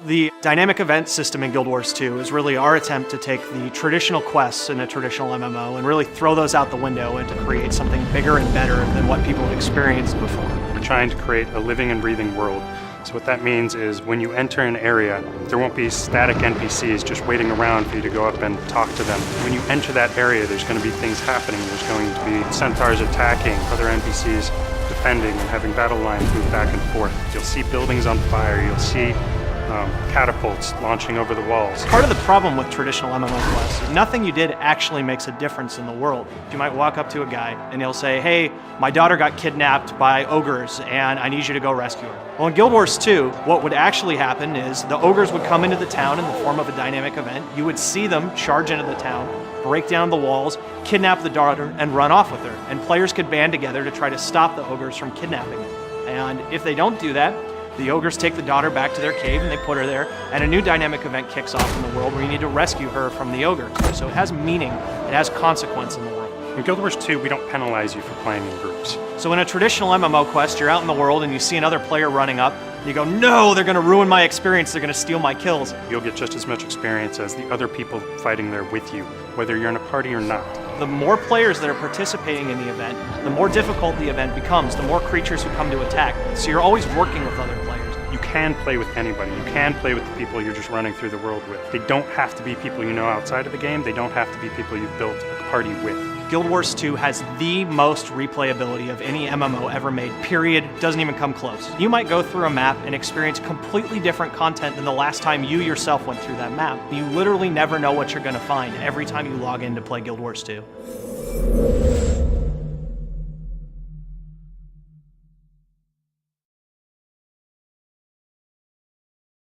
The dynamic event system in Guild Wars 2 is really our attempt to take the traditional quests in a traditional MMO and really throw those out the window and to create something bigger and better than what people have experienced before. We're trying to create a living and breathing world. So what that means is when you enter an area, there won't be static NPCs just waiting around for you to go up and talk to them. When you enter that area, there's going to be things happening. There's going to be centaurs attacking, other NPCs defending and having battle lines move back and forth. You'll see buildings on fire. You'll see catapults launching over the walls. Part of the problem with traditional MMO quests is nothing you did actually makes a difference in the world. You might walk up to a guy and he'll say, hey, my daughter got kidnapped by ogres and I need you to go rescue her. Well, in Guild Wars 2, what would actually happen is the ogres would come into the town in the form of a dynamic event. You would see them charge into the town, break down the walls, kidnap the daughter, and run off with her. And players could band together to try to stop the ogres from kidnapping her. And if they don't do that, the ogres take the daughter back to their cave and they put her there, and a new dynamic event kicks off in the world where you need to rescue her from the ogres. So it has meaning, it has consequence in the world. In Guild Wars 2, we don't penalize you for playing in groups. So in a traditional MMO quest, you're out in the world and you see another player running up, you go, no, they're gonna ruin my experience, they're gonna steal my kills. You'll get just as much experience as the other people fighting there with you, whether you're in a party or not. The more players that are participating in the event, the more difficult the event becomes, the more creatures who come to attack. So you're always working with other players. You can play with anybody. You can play with the people you're just running through the world with. They don't have to be people you know outside of the game. They don't have to be people you've built a party with. Guild Wars 2 has the most replayability of any MMO ever made, period. Doesn't even come close. You might go through a map and experience completely different content than the last time you yourself went through that map. You literally never know what you're going to find every time you log in to play Guild Wars 2.